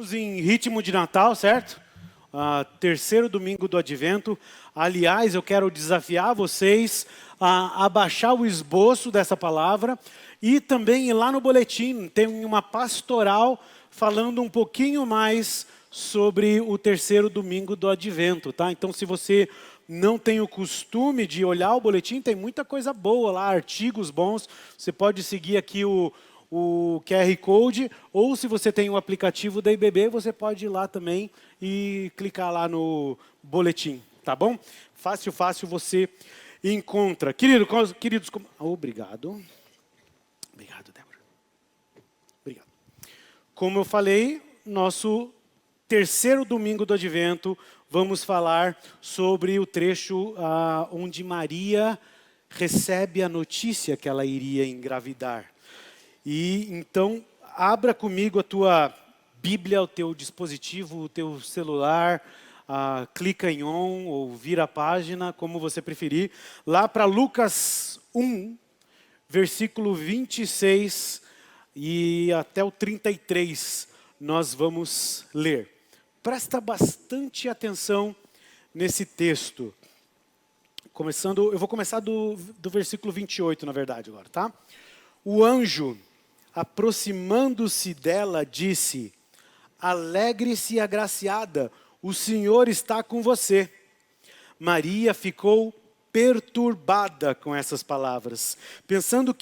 Estamos em ritmo de Natal, certo? Terceiro domingo do Advento. Aliás, eu quero desafiar vocês a baixar o esboço dessa palavra e também ir lá no boletim. Tem uma pastoral falando um pouquinho mais sobre o terceiro domingo do Advento, tá? Então, se você não tem o costume de olhar o boletim, tem muita coisa boa lá, artigos bons. Você pode seguir aqui o QR Code, ou se você tem o aplicativo da IBB, você pode ir lá também e clicar lá no boletim, tá bom? Fácil, fácil você encontra. Queridos, obrigado. Obrigado, Débora. Obrigado. Como eu falei, nosso terceiro domingo do Advento, vamos falar sobre o trecho onde Maria recebe a notícia que ela iria engravidar. E então, abra comigo a tua Bíblia, o teu dispositivo, o teu celular, clica em on ou vira a página, como você preferir, lá para Lucas 1, versículo 26 e até o 33, nós vamos ler. Presta bastante atenção nesse texto. Eu vou começar do versículo 28, na verdade, agora, tá? O anjo, aproximando-se dela, disse: alegre-se, agraciada, o Senhor está com você. Maria ficou perturbada com essas palavras, pensando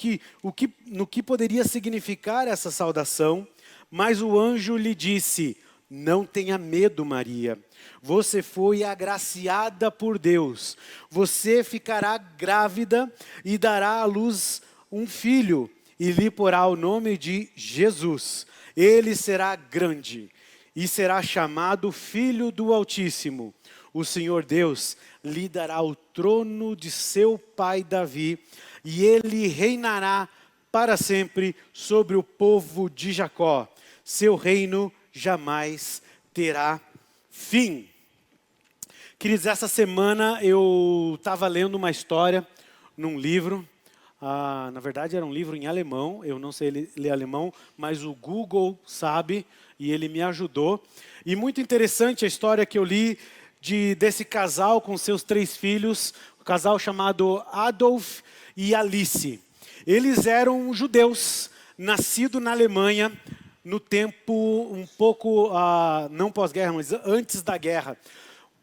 no que poderia significar essa saudação, mas o anjo lhe disse: não tenha medo, Maria. Você foi agraciada por Deus. Você ficará grávida e dará à luz um filho, e lhe porá o nome de Jesus. Ele será grande e será chamado Filho do Altíssimo. O Senhor Deus lhe dará o trono de seu pai Davi, e ele reinará para sempre sobre o povo de Jacó. Seu reino jamais terá fim. Queridos, essa semana eu estava lendo uma história num livro. Na verdade, era um livro em alemão. Eu não sei ler alemão, mas o Google sabe e ele me ajudou. E muito interessante a história que eu li desse casal com seus 3 filhos, um casal chamado Adolf e Alice. Eles eram judeus, nascidos na Alemanha, no tempo um pouco, não pós-guerra, mas antes da guerra.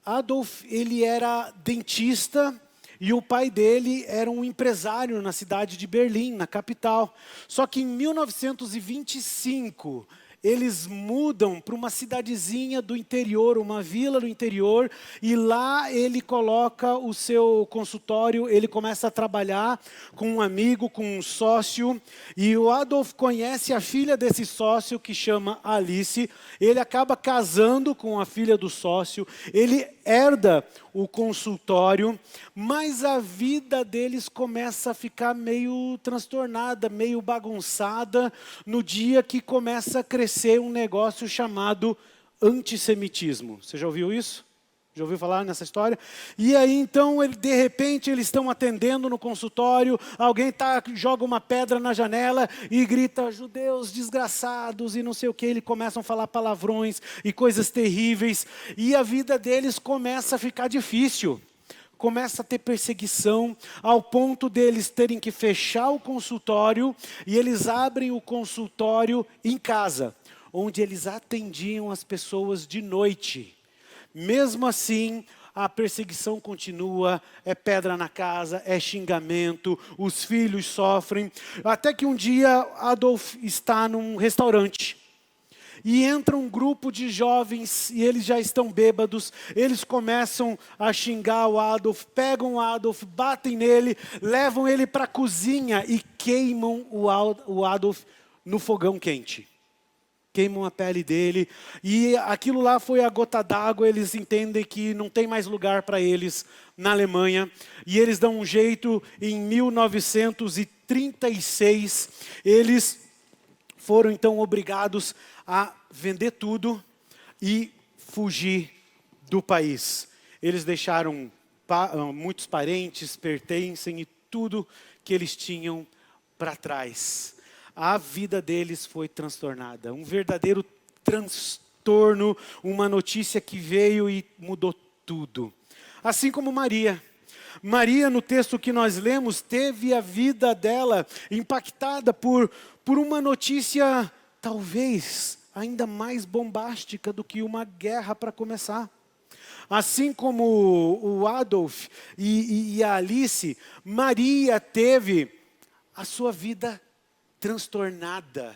Adolf, ele era dentista e o pai dele era um empresário na cidade de Berlim, na capital. Só que em 1925, eles mudam para uma cidadezinha do interior, uma vila do interior, e lá ele coloca o seu consultório, ele começa a trabalhar com um amigo, com um sócio, e o Adolf conhece a filha desse sócio, que chama Alice. Ele acaba casando com a filha do sócio, ele herda o consultório, mas a vida deles começa a ficar meio transtornada, meio bagunçada, no dia que começa a crescer um negócio chamado antissemitismo. Você já ouviu isso? Já ouviu falar nessa história? E aí, então, de repente, eles estão atendendo no consultório, alguém joga uma pedra na janela e grita: judeus desgraçados e não sei o que. Eles começam a falar palavrões e coisas terríveis, e a vida deles começa a ficar difícil. Começa a ter perseguição, ao ponto deles terem que fechar o consultório, e eles abrem o consultório em casa, onde eles atendiam as pessoas de noite. Mesmo assim, a perseguição continua, é pedra na casa, é xingamento, os filhos sofrem. Até que um dia, Adolf está num restaurante. E entra um grupo de jovens, e eles já estão bêbados. Eles começam a xingar o Adolf, pegam o Adolf, batem nele, levam ele para a cozinha e queimam o Adolf no fogão quente. Queimam a pele dele, e aquilo lá foi a gota d'água. Eles entendem que não tem mais lugar para eles na Alemanha, e eles dão um jeito. Em 1936, eles foram então obrigados a vender tudo e fugir do país. Eles deixaram muitos parentes, pertencem e tudo que eles tinham para trás. A vida deles foi transtornada, um verdadeiro transtorno transtorno, uma notícia que veio e mudou tudo. Assim como Maria. Maria, no texto que nós lemos, teve a vida dela impactada por uma notícia, talvez, ainda mais bombástica do que uma guerra para começar. Assim como o Adolf e a Alice, Maria teve a sua vida transtornada.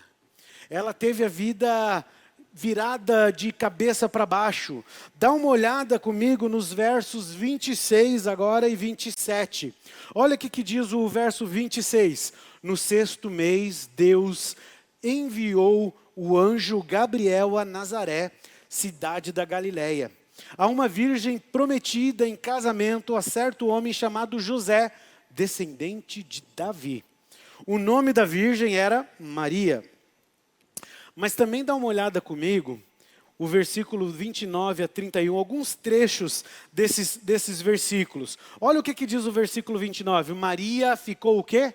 Ela teve a vida virada de cabeça para baixo. Dá uma olhada comigo nos versos 26 agora e 27. Olha o que diz o verso 26. No 6º mês, Deus enviou o anjo Gabriel a Nazaré, cidade da Galileia, a uma virgem prometida em casamento a certo homem chamado José, descendente de Davi. O nome da virgem era Maria. Mas também dá uma olhada comigo, o versículo 29 a 31, alguns trechos desses versículos. Olha o que diz o versículo 29. Maria ficou o quê?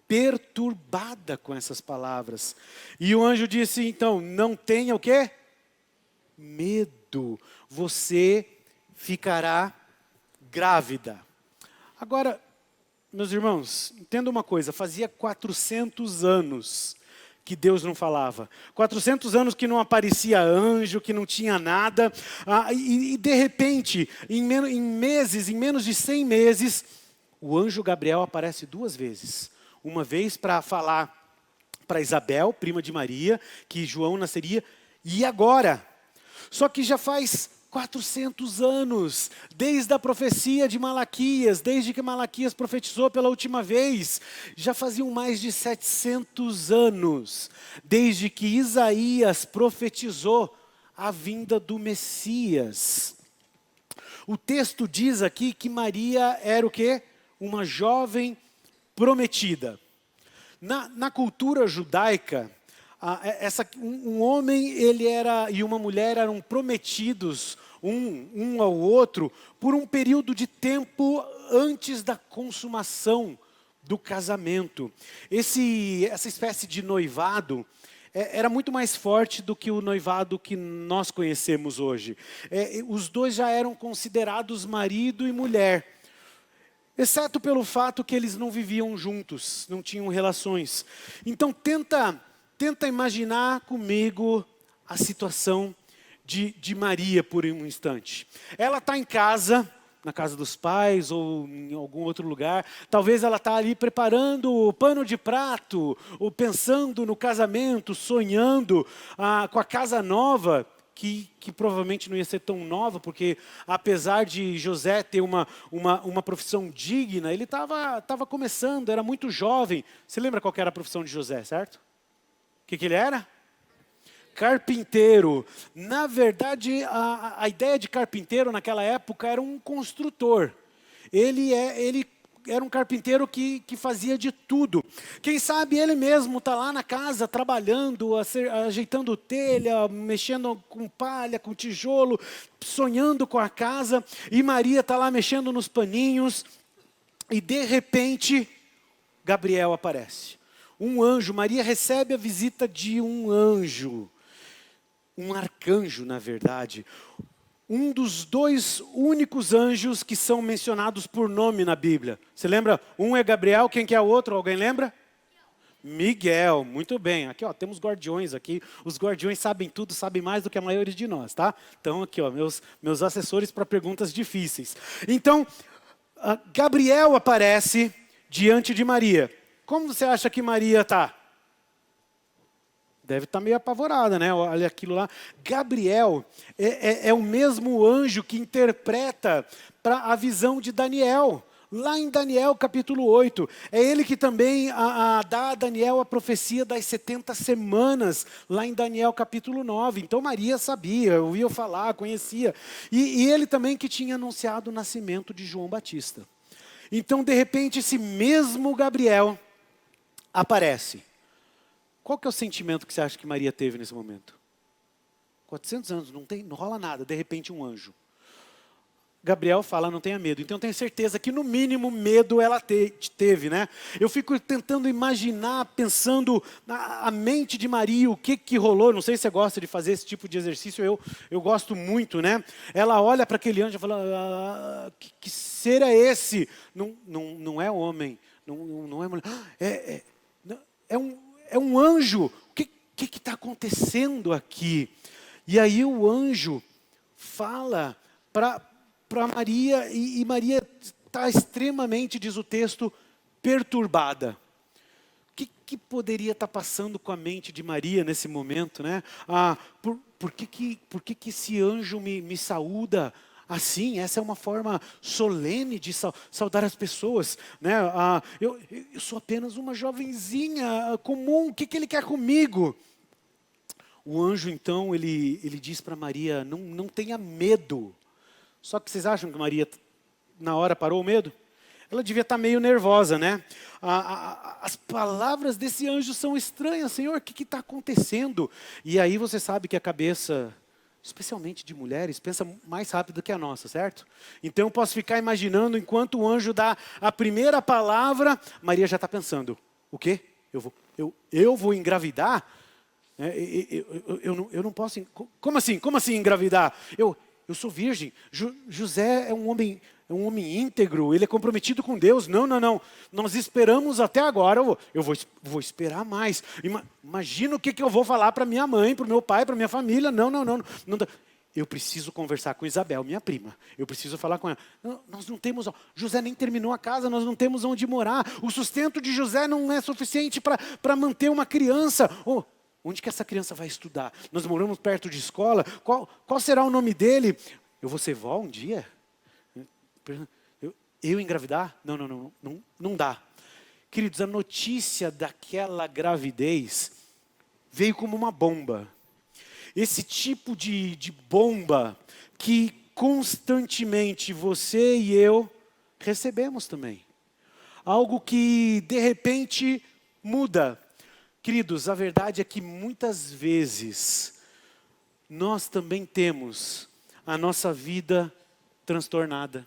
Perturbada com essas palavras. E o anjo disse, então, não tenha o quê? Medo. Você ficará grávida. Agora, meus irmãos, entenda uma coisa, fazia 400 anos que Deus não falava. 400 anos que não aparecia anjo, que não tinha nada. E de repente, em menos de 100 meses, o anjo Gabriel aparece 2 vezes. Uma vez para falar para Isabel, prima de Maria, que João nasceria. E agora? Só que já faz 400 anos, desde a profecia de Malaquias, desde que Malaquias profetizou pela última vez, já faziam mais de 700 anos, desde que Isaías profetizou a vinda do Messias. O texto diz aqui que Maria era o quê? Uma jovem prometida. Na cultura judaica, um homem e uma mulher eram prometidos um ao outro por um período de tempo antes da consumação do casamento. Essa espécie de noivado era muito mais forte do que o noivado que nós conhecemos hoje. Os dois já eram considerados marido e mulher, exceto pelo fato que eles não viviam juntos, não tinham relações. Então tenta imaginar comigo a situação de Maria por um instante. Ela está em casa, na casa dos pais ou em algum outro lugar. Talvez ela está ali preparando o pano de prato, ou pensando no casamento, sonhando com a casa nova, que provavelmente não ia ser tão nova, porque apesar de José ter uma profissão digna, ele estava começando, era muito jovem. Você lembra qual que era a profissão de José, certo? O que ele era? Carpinteiro. Na verdade, a ideia de carpinteiro naquela época era um construtor. Ele era um carpinteiro que fazia de tudo. Quem sabe ele mesmo está lá na casa trabalhando, ajeitando telha, mexendo com palha, com tijolo, sonhando com a casa. E Maria está lá mexendo nos paninhos. E de repente, Gabriel aparece. Um anjo, Maria recebe a visita de um anjo, um arcanjo, na verdade. Um dos 2 únicos anjos que são mencionados por nome na Bíblia. Você lembra? Um é Gabriel, quem que é o outro? Alguém lembra? Miguel, muito bem. Aqui, ó, temos guardiões aqui. Os guardiões sabem tudo, sabem mais do que a maioria de nós, tá? Então, aqui, ó, meus assessores para perguntas difíceis. Então, Gabriel aparece diante de Maria. Como você acha que Maria está? Deve estar meio apavorada, né? Olha aquilo lá. Gabriel é o mesmo anjo que interpreta para a visão de Daniel. Lá em Daniel capítulo 8. É ele que também dá a Daniel a profecia das 70 semanas. Lá em Daniel capítulo 9. Então Maria sabia, ouvia falar, conhecia. E ele também que tinha anunciado o nascimento de João Batista. Então de repente esse mesmo Gabriel aparece. Qual que é o sentimento que você acha que Maria teve nesse momento? 400 anos, não rola nada, de repente um anjo. Gabriel fala, não tenha medo. Então eu tenho certeza que no mínimo medo ela teve, né? Eu fico tentando imaginar, pensando na mente de Maria, o que rolou. Não sei se você gosta de fazer esse tipo de exercício, eu gosto muito, né? Ela olha para aquele anjo e fala, que ser é esse? Não é homem, não é mulher. É um anjo. O que está acontecendo aqui? E aí o anjo fala para Maria, e Maria está extremamente, diz o texto, perturbada. O que poderia estar passando com a mente de Maria nesse momento, né? Por que esse anjo me saúda assim? Essa é uma forma solene de saudar as pessoas, né? Eu sou apenas uma jovenzinha comum, o que ele quer comigo? O anjo, então, ele diz para Maria, não tenha medo. Só que vocês acham que Maria, na hora, parou o medo? Ela devia estar meio nervosa, né? As palavras desse anjo são estranhas. Senhor, o que está acontecendo? E aí você sabe que a cabeça, especialmente de mulheres, pensa mais rápido que a nossa, certo? Então eu posso ficar imaginando, enquanto o anjo dá a primeira palavra, Maria já está pensando, o quê? Eu vou engravidar? Eu não posso... Como assim engravidar? Eu sou virgem. José é um homem íntegro, ele é comprometido com Deus. Não. Nós esperamos até agora, eu vou esperar mais. Imagina o que eu vou falar para minha mãe, para o meu pai, para minha família. Não. Eu preciso conversar com Isabel, minha prima. Eu preciso falar com ela. Nós não temos... José nem terminou a casa, nós não temos onde morar. O sustento de José não é suficiente para manter uma criança. Onde que essa criança vai estudar? Nós moramos perto de escola. Qual será o nome dele? Eu vou ser vó um dia? Eu engravidar? Não dá. Queridos, a notícia daquela gravidez veio como uma bomba. Esse tipo de bomba que constantemente você e eu recebemos também. Algo que de repente muda. Queridos, a verdade é que muitas vezes nós também temos a nossa vida transtornada.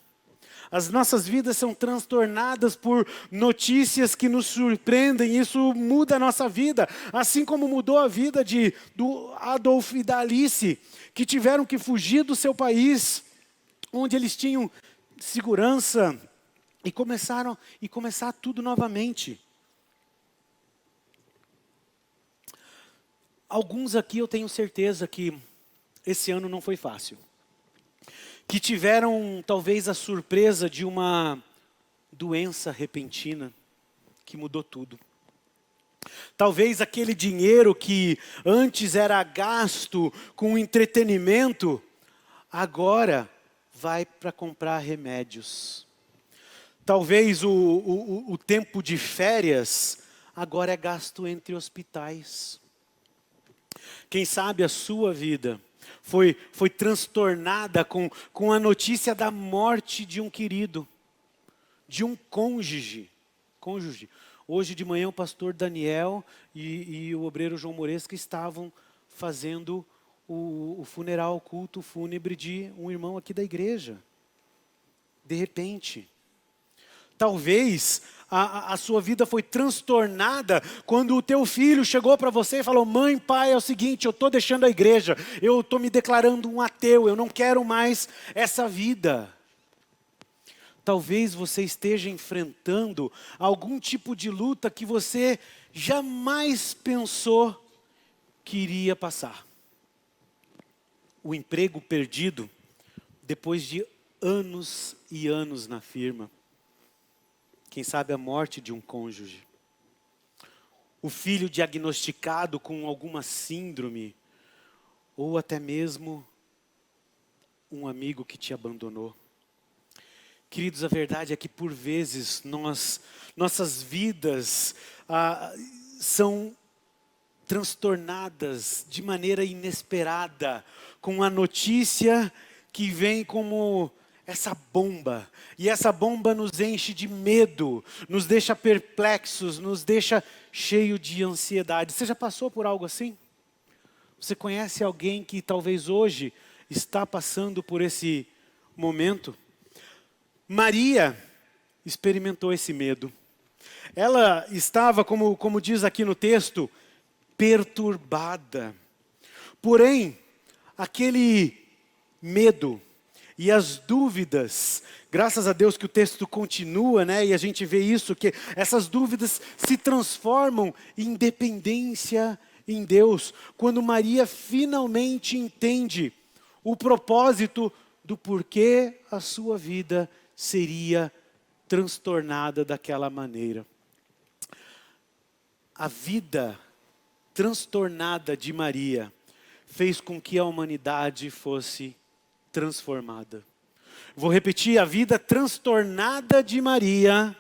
As nossas vidas são transtornadas por notícias que nos surpreendem, isso muda a nossa vida. Assim como mudou a vida do Adolf e da Alice, que tiveram que fugir do seu país, onde eles tinham segurança, e começar tudo novamente. Alguns aqui eu tenho certeza que esse ano não foi fácil. Que tiveram talvez a surpresa de uma doença repentina que mudou tudo. Talvez aquele dinheiro que antes era gasto com entretenimento, agora vai para comprar remédios. Talvez o tempo de férias agora é gasto entre hospitais. Quem sabe a sua vida foi transtornada com a notícia da morte de um querido, de um cônjuge. Hoje de manhã o pastor Daniel e o obreiro João Moresca estavam fazendo o funeral, o culto fúnebre de um irmão aqui da igreja. De repente, talvez a sua vida foi transtornada quando o teu filho chegou para você e falou, mãe, pai, é o seguinte, eu estou deixando a igreja, eu estou me declarando um ateu, eu não quero mais essa vida. Talvez você esteja enfrentando algum tipo de luta que você jamais pensou que iria passar. O emprego perdido depois de anos e anos na firma. Quem sabe a morte de um cônjuge. O filho diagnosticado com alguma síndrome, ou até mesmo um amigo que te abandonou. Queridos, a verdade é que por vezes nossas vidas são transtornadas de maneira inesperada, com a notícia que vem como essa bomba, e essa bomba nos enche de medo, nos deixa perplexos, nos deixa cheio de ansiedade. Você já passou por algo assim? Você conhece alguém que talvez hoje está passando por esse momento? Maria experimentou esse medo. Ela estava, como diz aqui no texto, perturbada. Porém, aquele medo e as dúvidas, graças a Deus que o texto continua, né? E a gente vê isso, que essas dúvidas se transformam em dependência em Deus. Quando Maria finalmente entende o propósito do porquê a sua vida seria transtornada daquela maneira. A vida transtornada de Maria fez com que a humanidade fosse transformada. Vou repetir, a vida transtornada de Maria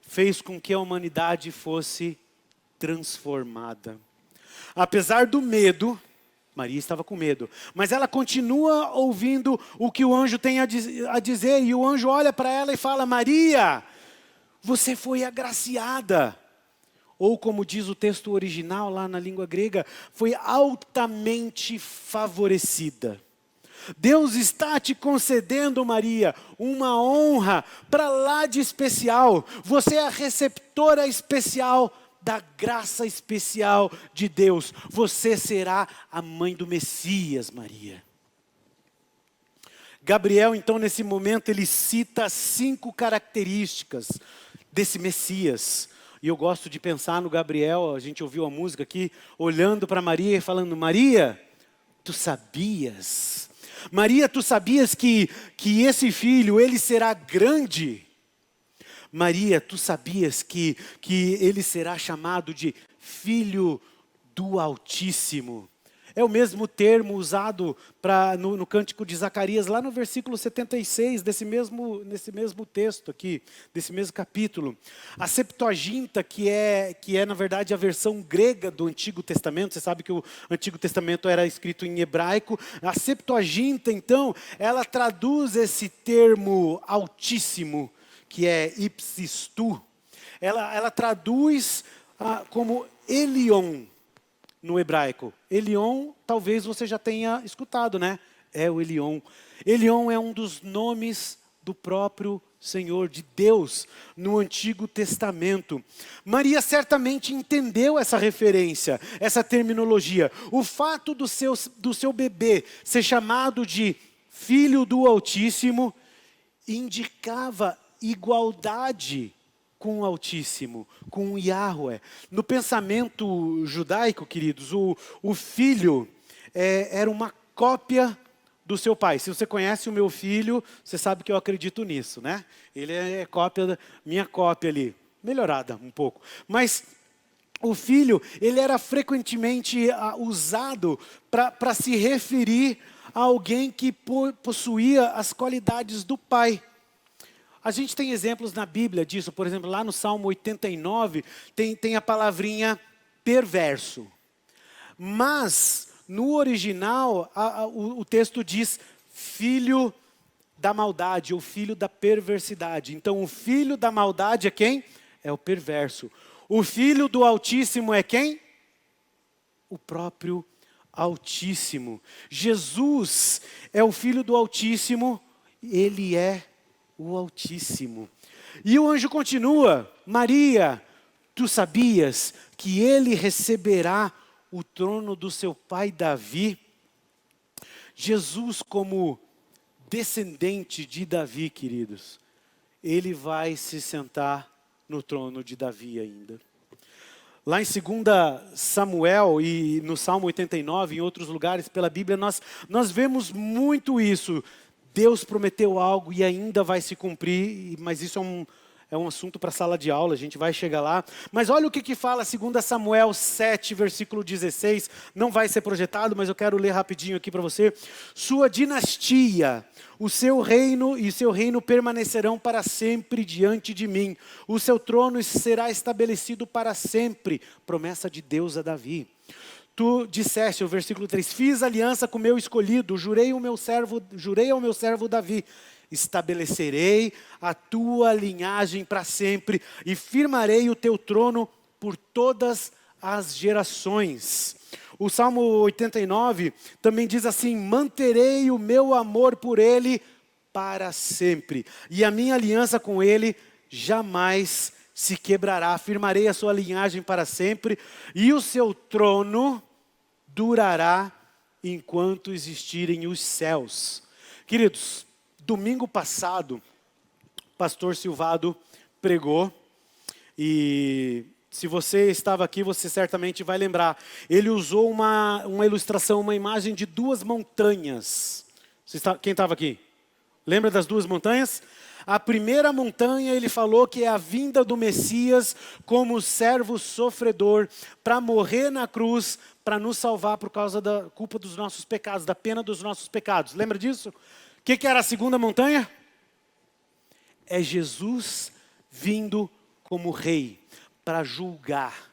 fez com que a humanidade fosse transformada. Apesar do medo, Maria estava com medo, mas ela continua ouvindo o que o anjo tem a dizer, e o anjo olha para ela e fala: Maria, você foi agraciada. Ou como diz o texto original lá na língua grega, foi altamente favorecida. Deus está te concedendo, Maria, uma honra para lá de especial. Você é a receptora especial da graça especial de Deus. Você será a mãe do Messias, Maria. Gabriel, então, nesse momento, ele cita 5 características desse Messias. E eu gosto de pensar no Gabriel, a gente ouviu a música aqui, olhando para Maria e falando: Maria, tu sabias? Maria, tu sabias que esse filho, ele será grande? Maria, tu sabias que ele será chamado de Filho do Altíssimo? É o mesmo termo usado no Cântico de Zacarias, lá no versículo 76, nesse mesmo texto aqui, desse mesmo capítulo. A Septuaginta, que é na verdade a versão grega do Antigo Testamento, você sabe que o Antigo Testamento era escrito em hebraico. A Septuaginta, então, ela traduz esse termo altíssimo, que é ipsis tu, ela traduz como Elion, no hebraico. Elion, talvez você já tenha escutado, né? É o Elion. Elion é um dos nomes do próprio Senhor, de Deus, no Antigo Testamento. Maria certamente entendeu essa referência, essa terminologia. O fato do seu bebê ser chamado de Filho do Altíssimo indicava igualdade com o Altíssimo, com o Yahweh. No pensamento judaico, queridos, o filho era uma cópia do seu pai. Se você conhece o meu filho, você sabe que eu acredito nisso, né? Ele é minha cópia ali, melhorada um pouco. Mas o filho, ele era frequentemente usado para se referir a alguém que possuía as qualidades do pai. A gente tem exemplos na Bíblia disso, por exemplo, lá no Salmo 89, tem a palavrinha perverso. Mas, no original, o texto diz filho da maldade, ou filho da perversidade. Então, o filho da maldade é quem? É o perverso. O filho do Altíssimo é quem? O próprio Altíssimo. Jesus é o filho do Altíssimo, ele é o Altíssimo. E o anjo continua: Maria, tu sabias que ele receberá o trono do seu pai Davi? Jesus, como descendente de Davi, queridos, ele vai se sentar no trono de Davi ainda. Lá em 2 Samuel e no Salmo 89, em outros lugares pela Bíblia, nós vemos muito isso. Deus prometeu algo e ainda vai se cumprir, mas isso é um assunto para a sala de aula, a gente vai chegar lá. Mas olha o que fala 2 Samuel 7, versículo 16. Não vai ser projetado, mas eu quero ler rapidinho aqui para você. Sua dinastia, o seu reino permanecerão para sempre diante de mim. O seu trono será estabelecido para sempre. Promessa de Deus a Davi. Tu disseste, o versículo 3, fiz aliança com o meu escolhido, jurei ao meu servo Davi, estabelecerei a tua linhagem para sempre e firmarei o teu trono por todas as gerações. O Salmo 89 também diz assim: manterei o meu amor por ele para sempre, e a minha aliança com ele jamais se quebrará. Afirmarei a sua linhagem para sempre, e o seu trono durará enquanto existirem os céus. Queridos, domingo passado, o pastor Silvado pregou, e se você estava aqui, você certamente vai lembrar. Ele usou uma ilustração, uma imagem de duas montanhas. Quem estava aqui? Lembra das duas montanhas? A primeira montanha, ele falou que é a vinda do Messias como servo sofredor para morrer na cruz, para nos salvar por causa da culpa dos nossos pecados, da pena dos nossos pecados. Lembra disso? O que era a segunda montanha? É Jesus vindo como rei, para julgar,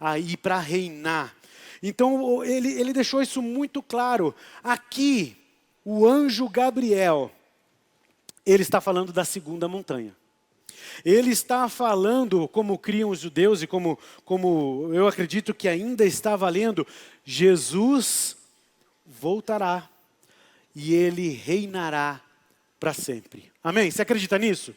aí para reinar. Então ele deixou isso muito claro. Aqui, o anjo Gabriel, ele está falando da segunda montanha. Ele está falando, como criam os judeus e como eu acredito que ainda está valendo, Jesus voltará e ele reinará para sempre. Amém? Você acredita nisso?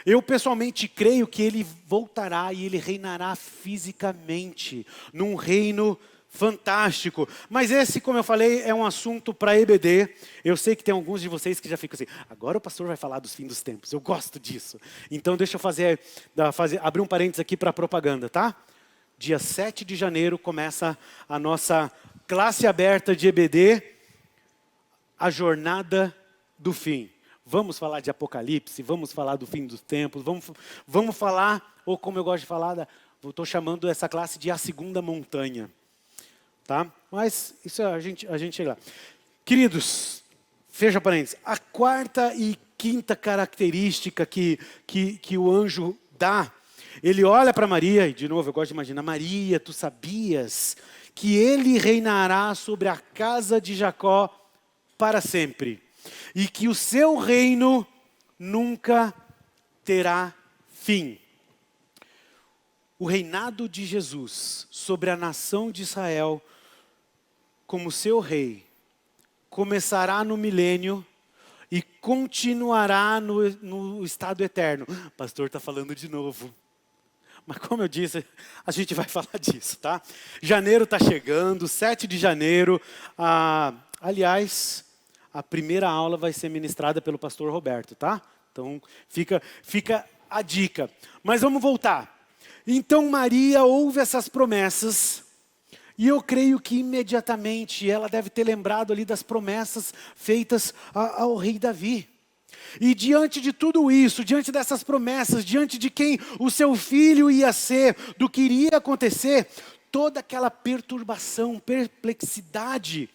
Eu pessoalmente creio que ele voltará e ele reinará fisicamente, num reino fantástico. Mas esse, como eu falei, é um assunto para EBD. Eu sei que tem alguns de vocês que já ficam assim, agora o pastor vai falar dos fins dos tempos. Eu gosto disso. Então deixa eu abrir um parênteses aqui para a propaganda, tá? Dia 7 de janeiro começa a nossa classe aberta de EBD, a jornada do fim. Vamos falar de Apocalipse, vamos falar do fim dos tempos, vamos falar, ou como eu gosto de falar, estou chamando essa classe de a segunda montanha. Tá? Mas isso a gente chega lá. Queridos, fecha parênteses, a quarta e quinta característica que o anjo dá, ele olha para Maria, e de novo eu gosto de imaginar, Maria, tu sabias que ele reinará sobre a casa de Jacó para sempre, e que o seu reino nunca terá fim. O reinado de Jesus sobre a nação de Israel, como seu rei, começará no milênio e continuará no estado eterno. O pastor está falando de novo. Mas como eu disse, a gente vai falar disso, tá? Janeiro está chegando, 7 de janeiro. Aliás, a primeira aula vai ser ministrada pelo pastor Roberto, tá? Então, fica a dica. Mas vamos voltar. Então, Maria ouve essas promessas, e eu creio que imediatamente ela deve ter lembrado ali das promessas feitas ao rei Davi. E diante de tudo isso, diante dessas promessas, diante de quem o seu filho ia ser, do que iria acontecer, toda aquela perturbação, perplexidade,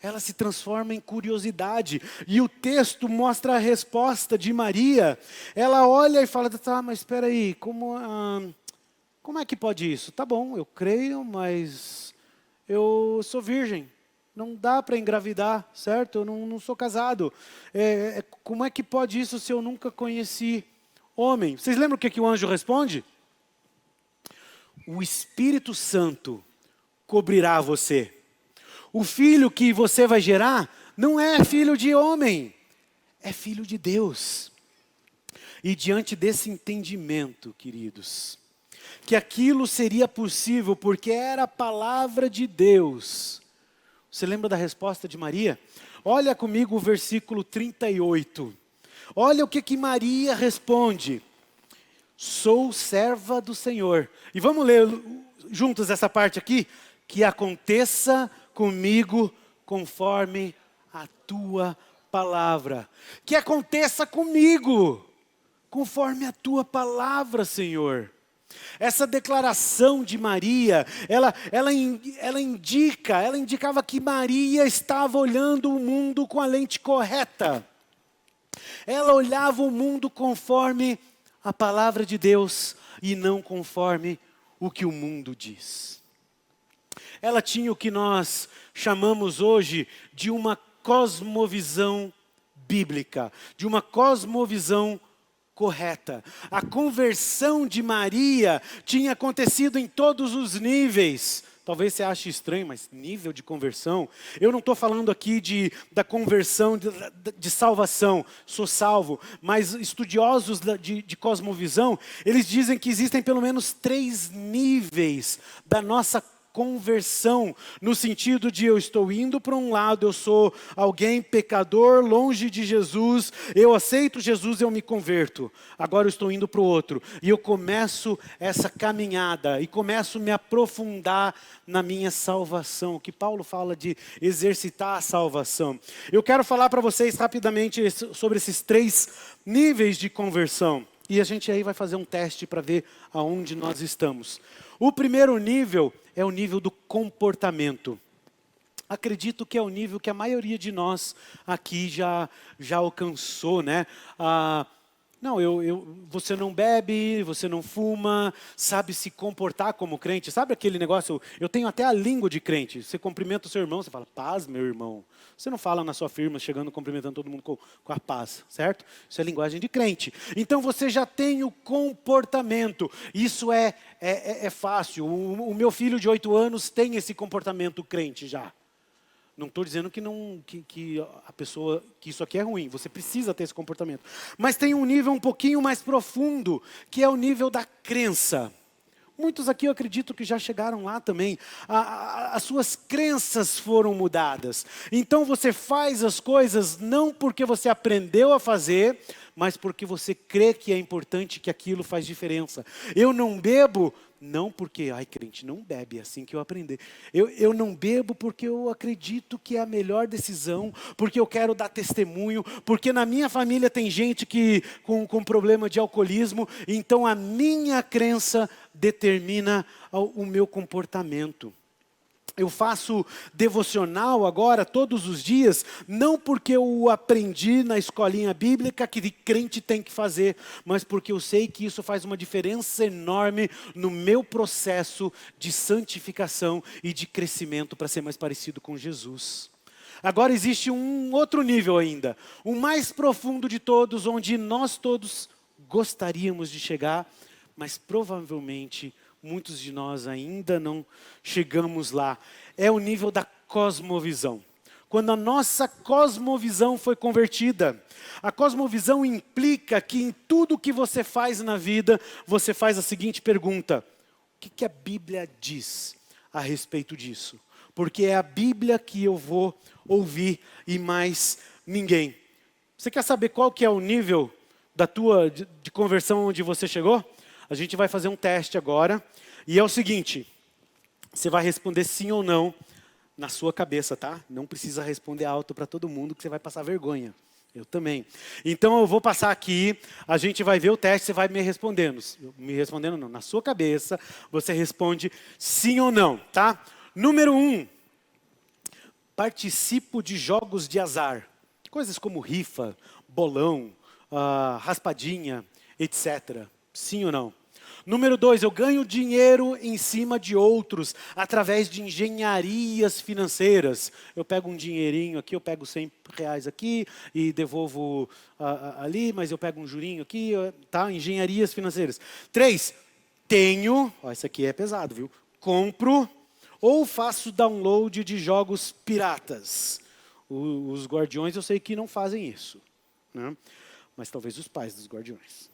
ela se transforma em curiosidade. E o texto mostra a resposta de Maria. Ela olha e fala, tá, mas espera aí, como é que pode isso? Tá bom, eu creio, mas eu sou virgem. Não dá para engravidar, certo? Eu não sou casado. Como é que pode isso se eu nunca conheci homem? Vocês lembram o que o anjo responde? O Espírito Santo cobrirá você. O filho que você vai gerar não é filho de homem, é filho de Deus. E diante desse entendimento, queridos, que aquilo seria possível porque era a palavra de Deus. Você lembra da resposta de Maria? Olha comigo o versículo 38. Olha o que Maria responde. Sou serva do Senhor. E vamos ler juntos essa parte aqui. Que aconteça comigo conforme a tua palavra. Que aconteça comigo conforme a tua palavra, Senhor. Essa declaração de Maria, ela indicava que Maria estava olhando o mundo com a lente correta. Ela olhava o mundo conforme a palavra de Deus e não conforme o que o mundo diz. Ela tinha o que nós chamamos hoje de uma cosmovisão bíblica, de uma cosmovisão correta. A conversão de Maria tinha acontecido em todos os níveis. Talvez você ache estranho, mas nível de conversão. Eu não estou falando aqui da conversão, de salvação, sou salvo. Mas estudiosos de cosmovisão, eles dizem que existem pelo menos 3 níveis da nossa conversão, no sentido de eu estou indo para um lado, eu sou alguém pecador, longe de Jesus, eu aceito Jesus, eu me converto. Agora eu estou indo para o outro, e eu começo essa caminhada, e começo a me aprofundar na minha salvação, que Paulo fala de exercitar a salvação. Eu quero falar para vocês rapidamente sobre esses 3 níveis de conversão, e a gente aí vai fazer um teste para ver aonde nós estamos. O primeiro nível é o nível do comportamento. Acredito que é o nível que a maioria de nós aqui já alcançou, né? Não, você não bebe, você não fuma, sabe se comportar como crente. Sabe aquele negócio, eu tenho até a língua de crente. Você cumprimenta o seu irmão, você fala, paz, meu irmão. Você não fala na sua firma, chegando, cumprimentando todo mundo com a paz, certo? Isso é linguagem de crente. Então você já tem o comportamento. Isso é fácil. O meu filho de 8 anos tem esse comportamento crente já. Não estou dizendo que a pessoa, que isso aqui é ruim, você precisa ter esse comportamento. Mas tem um nível um pouquinho mais profundo, que é o nível da crença. Muitos aqui eu acredito que já chegaram lá também. As suas crenças foram mudadas. Então você faz as coisas não porque você aprendeu a fazer, mas porque você crê que é importante, que aquilo faz diferença. Eu não bebo, não porque, crente não bebe, é assim que eu aprendi. Eu não bebo porque eu acredito que é a melhor decisão, porque eu quero dar testemunho, porque na minha família tem gente com problema de alcoolismo, então a minha crença determina o meu comportamento. Eu faço devocional agora, todos os dias, não porque eu aprendi na escolinha bíblica que crente tem que fazer, mas porque eu sei que isso faz uma diferença enorme no meu processo de santificação e de crescimento para ser mais parecido com Jesus. Agora existe um outro nível ainda, o mais profundo de todos, onde nós todos gostaríamos de chegar, mas provavelmente muitos de nós ainda não chegamos lá. É o nível da cosmovisão. Quando a nossa cosmovisão foi convertida. A cosmovisão implica que em tudo que você faz na vida, você faz a seguinte pergunta: o que a Bíblia diz a respeito disso? Porque é a Bíblia que eu vou ouvir e mais ninguém. Você quer saber qual que é o nível de conversão onde você chegou? A gente vai fazer um teste agora, e é o seguinte, você vai responder sim ou não na sua cabeça, tá? Não precisa responder alto para todo mundo, que você vai passar vergonha. Eu também. Então eu vou passar aqui, a gente vai ver o teste, você vai me respondendo. Me respondendo não, na sua cabeça, você responde sim ou não, tá? Número 1, participo de jogos de azar. Coisas como rifa, bolão, raspadinha, etc. Sim ou não? Número 2, eu ganho dinheiro em cima de outros, através de engenharias financeiras. Eu pego um dinheirinho aqui, eu pego R$100 aqui e devolvo ali, mas eu pego um jurinho aqui, tá? Engenharias financeiras. 3, tenho, isso aqui é pesado, viu? Compro ou faço download de jogos piratas. Os guardiões eu sei que não fazem isso, né? Mas talvez os pais dos guardiões.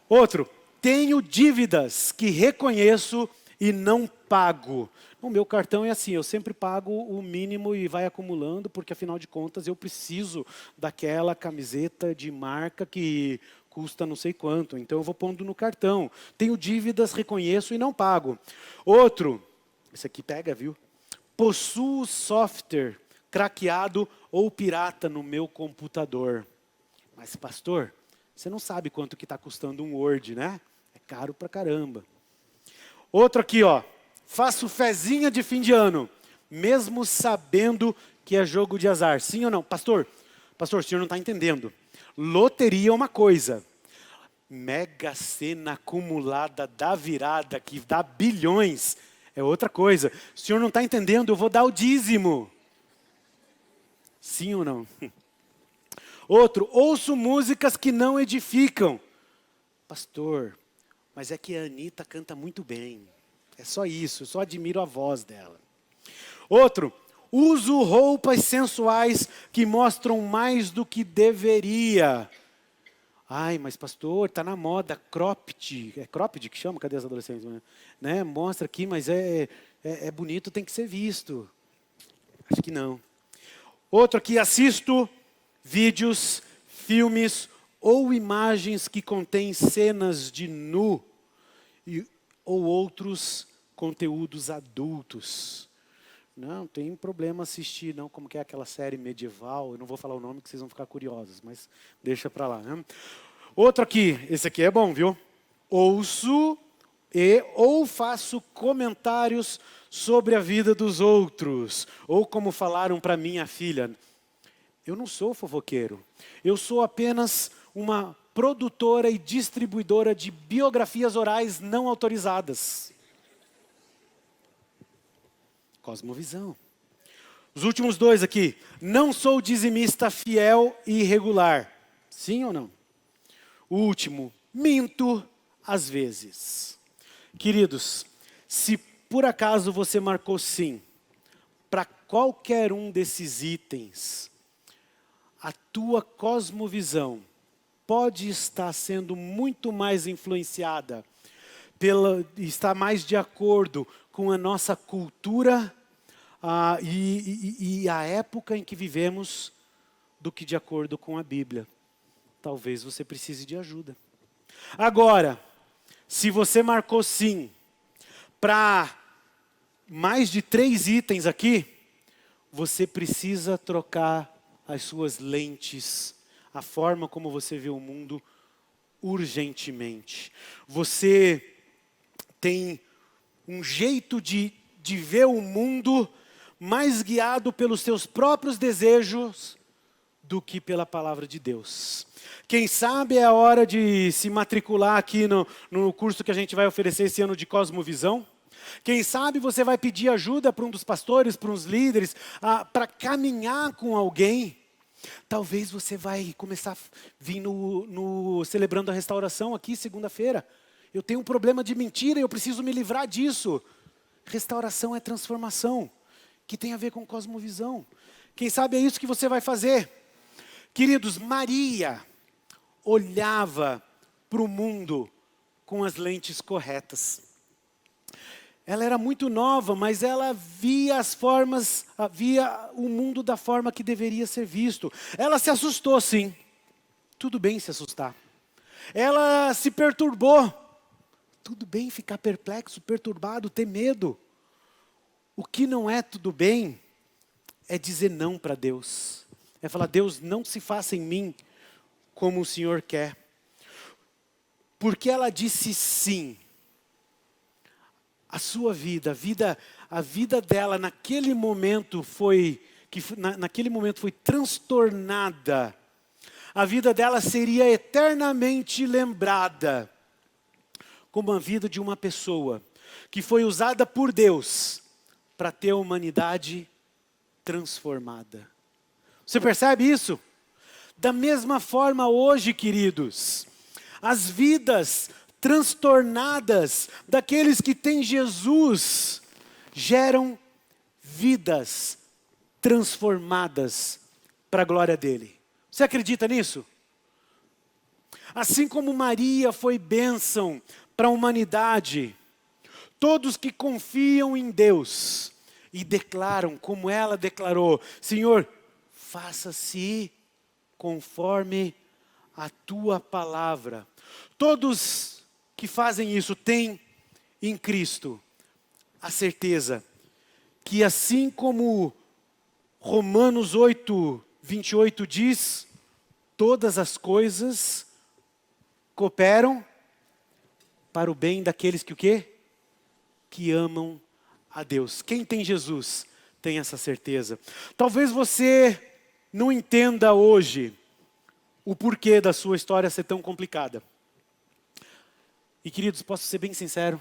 Outro, tenho dívidas que reconheço e não pago. O meu cartão é assim, eu sempre pago o mínimo e vai acumulando, porque afinal de contas eu preciso daquela camiseta de marca que custa não sei quanto, então eu vou pondo no cartão. Tenho dívidas, reconheço e não pago. Outro, esse aqui pega, viu? Possuo software craqueado ou pirata no meu computador. Mas pastor, você não sabe quanto que está custando um Word, né? É caro pra caramba. Outro aqui, faço fezinha de fim de ano, mesmo sabendo que é jogo de azar. Sim ou não? Pastor, o senhor não está entendendo. Loteria é uma coisa. Mega Sena acumulada da virada, que dá bilhões, é outra coisa. O senhor não está entendendo, eu vou dar o dízimo. Sim ou não? Outro, ouço músicas que não edificam. Pastor, mas é que a Anitta canta muito bem. É só isso, eu só admiro a voz dela. Outro, uso roupas sensuais que mostram mais do que deveria. Ai, mas pastor, está na moda, cropped. É cropped que chama? Cadê as adolescentes? Né? Mostra aqui, mas é bonito, tem que ser visto. Acho que não. Outro aqui, assisto vídeos, filmes ou imagens que contêm cenas de nu ou outros conteúdos adultos. Não, tem problema assistir, não, como que é aquela série medieval, eu não vou falar o nome que vocês vão ficar curiosos, mas deixa para lá. Né? Outro aqui, esse aqui é bom, viu? Ouço ou faço comentários sobre a vida dos outros, ou como falaram para minha filha, eu não sou fofoqueiro, eu sou apenas uma produtora e distribuidora de biografias orais não autorizadas. Cosmovisão. Os últimos dois aqui. Não sou dizimista fiel e regular. Sim ou não? O último. Minto às vezes. Queridos, se por acaso você marcou sim para qualquer um desses itens, a tua cosmovisão pode estar sendo muito mais influenciada está mais de acordo com a nossa cultura e a época em que vivemos do que de acordo com a Bíblia. Talvez você precise de ajuda. Agora, se você marcou sim para mais de 3 itens aqui, você precisa trocar as suas lentes, a forma como você vê o mundo urgentemente. Você tem um jeito de ver o mundo mais guiado pelos seus próprios desejos do que pela palavra de Deus. Quem sabe é a hora de se matricular aqui no curso que a gente vai oferecer esse ano de Cosmovisão. Quem sabe você vai pedir ajuda para um dos pastores, para uns líderes, para caminhar com alguém. Talvez você vai começar a vir celebrando a restauração aqui segunda-feira. Eu tenho um problema de mentira e eu preciso me livrar disso. Restauração é transformação, que tem a ver com cosmovisão. Quem sabe é isso que você vai fazer. Queridos, Maria olhava para o mundo com as lentes corretas. Ela era muito nova, mas ela via via o mundo da forma que deveria ser visto. Ela se assustou, sim. Tudo bem se assustar. Ela se perturbou. Tudo bem ficar perplexo, perturbado, ter medo. O que não é tudo bem é dizer não para Deus. É falar, Deus, não se faça em mim como o Senhor quer. Porque ela disse sim. A sua vida, a vida dela naquele momento foi transtornada. A vida dela seria eternamente lembrada como a vida de uma pessoa que foi usada por Deus para ter a humanidade transformada. Você percebe isso? Da mesma forma hoje, queridos, as vidas transtornadas daqueles que têm Jesus geram vidas transformadas para a glória dele. Você acredita nisso? Assim como Maria foi bênção para a humanidade, todos que confiam em Deus e declaram, como ela declarou, Senhor, faça-se conforme a tua palavra. Todos que fazem isso têm em Cristo a certeza que assim como Romanos 8, 28 diz, todas as coisas cooperam para o bem daqueles que o quê? Que amam a Deus. Quem tem Jesus tem essa certeza. Talvez você não entenda hoje o porquê da sua história ser tão complicada. E queridos, posso ser bem sincero?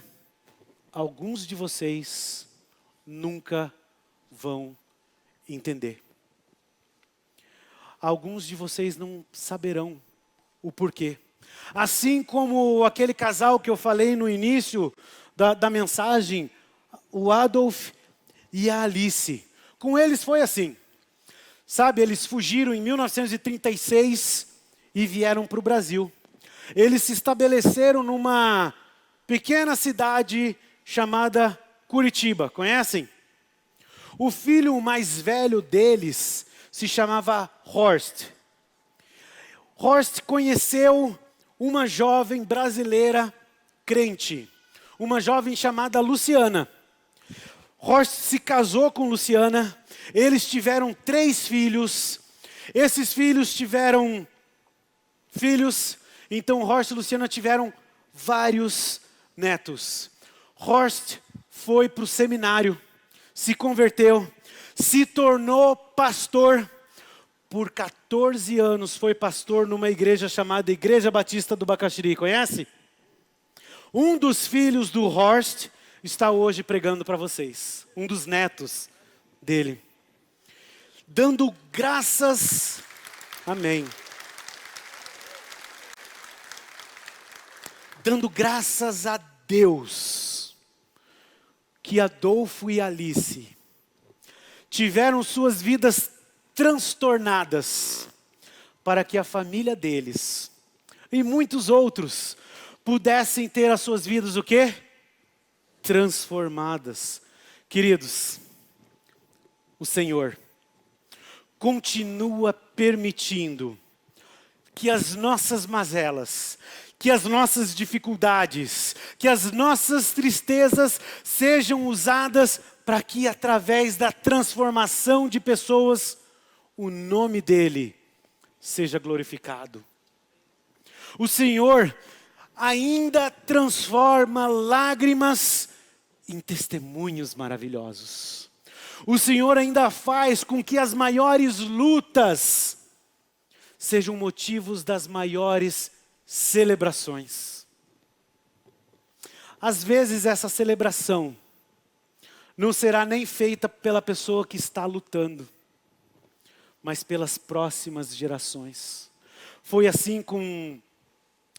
Alguns de vocês nunca vão entender. Alguns de vocês não saberão o porquê. Assim como aquele casal que eu falei no início da mensagem, o Adolf e a Alice. Com eles foi assim. Sabe, eles fugiram em 1936 e vieram para o Brasil. Eles se estabeleceram numa pequena cidade chamada Curitiba. Conhecem? O filho mais velho deles se chamava Horst. Horst conheceu uma jovem brasileira crente, uma jovem chamada Luciana. Horst se casou com Luciana, eles tiveram 3 filhos, esses filhos tiveram filhos, então Horst e Luciana tiveram vários netos. Horst foi para o seminário, se converteu, se tornou pastor. Por 14 anos foi pastor numa igreja chamada Igreja Batista do Bacaxiri, conhece? Um dos filhos do Horst está hoje pregando para vocês, um dos netos dele. Dando graças, amém. Dando graças a Deus que Adolfo e Alice tiveram suas vidas transtornadas para que a família deles e muitos outros pudessem ter as suas vidas o quê? Transformadas. Queridos, o Senhor continua permitindo que as nossas mazelas, que as nossas dificuldades, que as nossas tristezas sejam usadas para que através da transformação de pessoas, o nome dele seja glorificado. O Senhor ainda transforma lágrimas em testemunhos maravilhosos. O Senhor ainda faz com que as maiores lutas sejam motivos das maiores celebrações. Às vezes essa celebração não será nem feita pela pessoa que está lutando, mas pelas próximas gerações. Foi assim com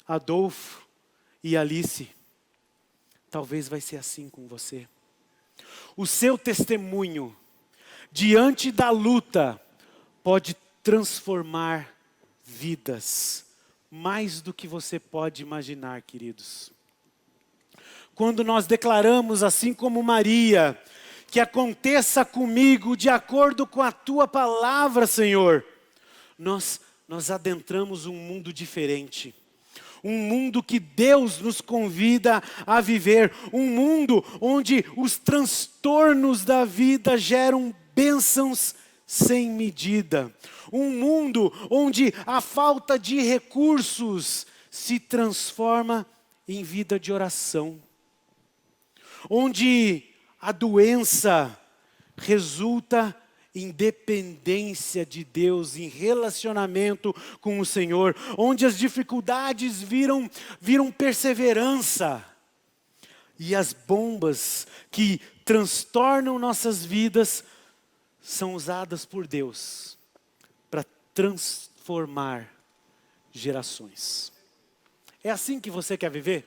Adolfo e Alice. Talvez vai ser assim com você. O seu testemunho diante da luta pode transformar vidas, mais do que você pode imaginar, queridos. Quando nós declaramos, assim como Maria, que aconteça comigo de acordo com a tua palavra, Senhor, nós adentramos um mundo diferente. Um mundo que Deus nos convida a viver. Um mundo onde os transtornos da vida geram bênçãos sem medida. Um mundo onde a falta de recursos se transforma em vida de oração. Onde a doença resulta em dependência de Deus, em relacionamento com o Senhor. Onde as dificuldades viram perseverança. E as bombas que transtornam nossas vidas são usadas por Deus para transformar gerações. É assim que você quer viver?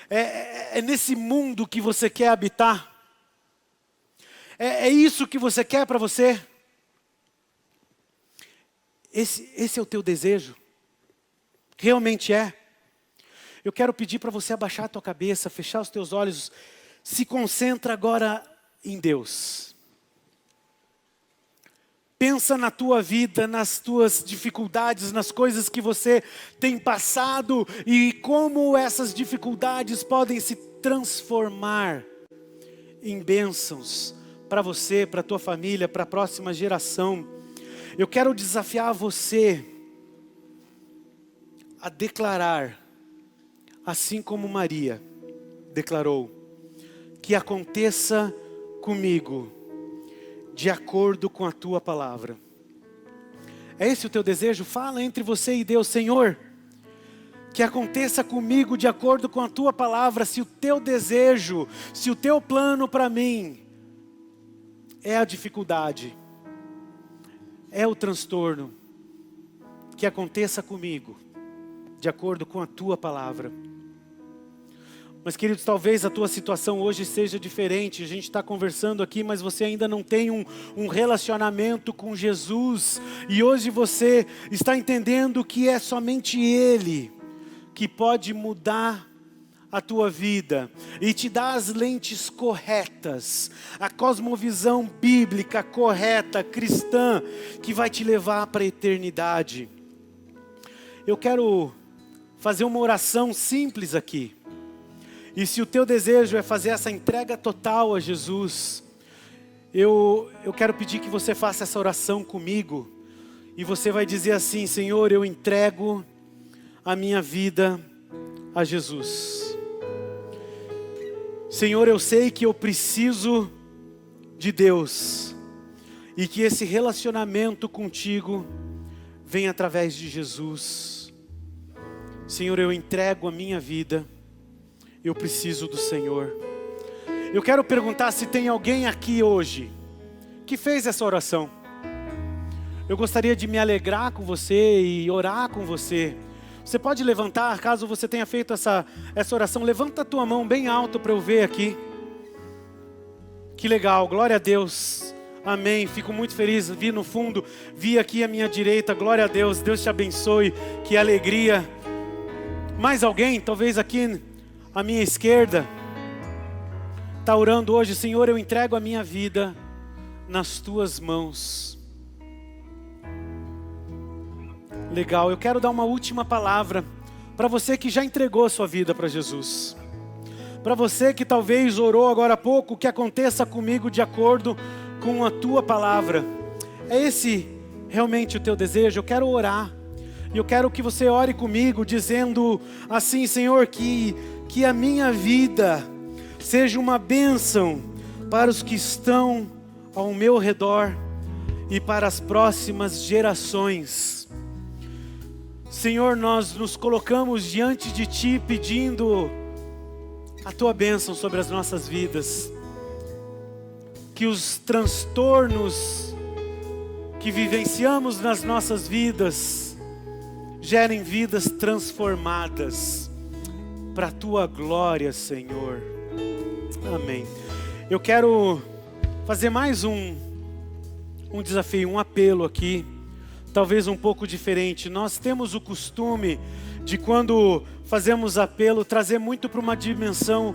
É nesse mundo que você quer habitar? É isso que você quer para você? Esse é o teu desejo? Realmente é? Eu quero pedir para você abaixar a tua cabeça, fechar os teus olhos. Se concentra agora em Deus. Pensa na tua vida, nas tuas dificuldades, nas coisas que você tem passado e como essas dificuldades podem se transformar em bênçãos para você, para a tua família, para a próxima geração. Eu quero desafiar você a declarar, assim como Maria declarou, que aconteça comigo de acordo com a tua palavra. É esse o teu desejo? Fala entre você e Deus. Senhor, que aconteça comigo de acordo com a tua palavra. Se o teu desejo, se o teu plano para mim é a dificuldade, é o transtorno, que aconteça comigo de acordo com a tua palavra. Mas, queridos, talvez a tua situação hoje seja diferente. A gente está conversando aqui, mas você ainda não tem um relacionamento com Jesus. E hoje você está entendendo que é somente Ele que pode mudar a tua vida e te dar as lentes corretas, a cosmovisão bíblica correta, cristã, que vai te levar para a eternidade. Eu quero fazer uma oração simples aqui. E se o teu desejo é fazer essa entrega total a Jesus, eu quero pedir que você faça essa oração comigo. E você vai dizer assim: Senhor, eu entrego a minha vida a Jesus. Senhor, eu sei que eu preciso de Deus. E que esse relacionamento contigo vem através de Jesus. Senhor, eu entrego a minha vida. Eu preciso do Senhor. Eu quero perguntar se tem alguém aqui hoje que fez essa oração. Eu gostaria de me alegrar com você e orar com você. Você pode levantar, caso você tenha feito essa oração. Levanta a tua mão bem alto para eu ver aqui. Que legal, glória a Deus. Amém, fico muito feliz. Vi no fundo, vi aqui à minha direita. Glória a Deus, Deus te abençoe. Que alegria. Mais alguém, talvez aqui à minha esquerda, está orando hoje: Senhor, eu entrego a minha vida nas tuas mãos. Legal, eu quero dar uma última palavra para você que já entregou a sua vida para Jesus. Para você que talvez orou agora há pouco, que aconteça comigo de acordo com a tua palavra. É esse realmente o teu desejo? Eu quero orar. E eu quero que você ore comigo dizendo assim: Senhor, que a minha vida seja uma bênção para os que estão ao meu redor e para as próximas gerações. Senhor, nós nos colocamos diante de Ti pedindo a Tua bênção sobre as nossas vidas. Que os transtornos que vivenciamos nas nossas vidas gerem vidas transformadas para a Tua glória, Senhor. Amém. Eu quero fazer mais um desafio, um apelo aqui, talvez um pouco diferente. Nós temos o costume de, quando fazemos apelo, trazer muito para uma dimensão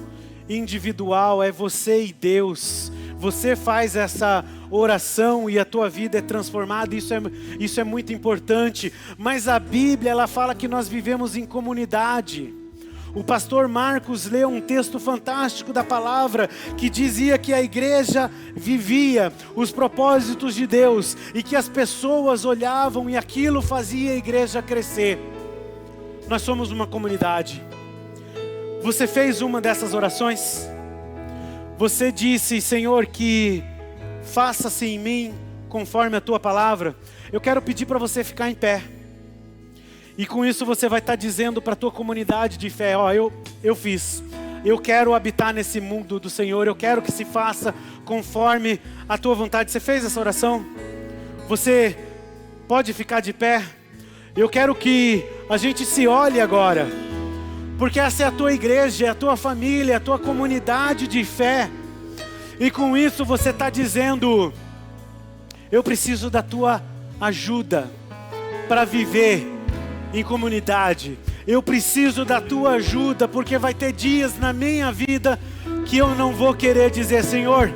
individual. É você e Deus. Você faz essa oração e a tua vida é transformada. Isso é muito importante. Mas a Bíblia, ela fala que nós vivemos em comunidade. O pastor Marcos leu um texto fantástico da palavra que dizia que a igreja vivia os propósitos de Deus e que as pessoas olhavam e aquilo fazia a igreja crescer. Nós somos uma comunidade. Você fez uma dessas orações? Você disse: Senhor, que faça-se em mim conforme a tua palavra. Eu quero pedir para você ficar em pé. E com isso você vai estar dizendo para a tua comunidade de fé: ó, eu fiz. Eu quero habitar nesse mundo do Senhor. Eu quero que se faça conforme a tua vontade. Você fez essa oração? Você pode ficar de pé? Eu quero que a gente se olhe agora. Porque essa é a tua igreja, é a tua família, é a tua comunidade de fé. E com isso você está dizendo: eu preciso da tua ajuda para viver em comunidade. Eu preciso da tua ajuda, porque vai ter dias na minha vida que eu não vou querer dizer: Senhor,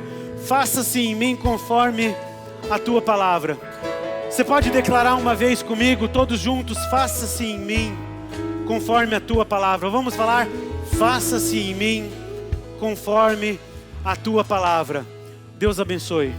faça-se em mim conforme a tua palavra. Você pode declarar uma vez comigo, todos juntos: faça-se em mim conforme a tua palavra. Vamos falar: faça-se em mim conforme a tua palavra. Deus abençoe.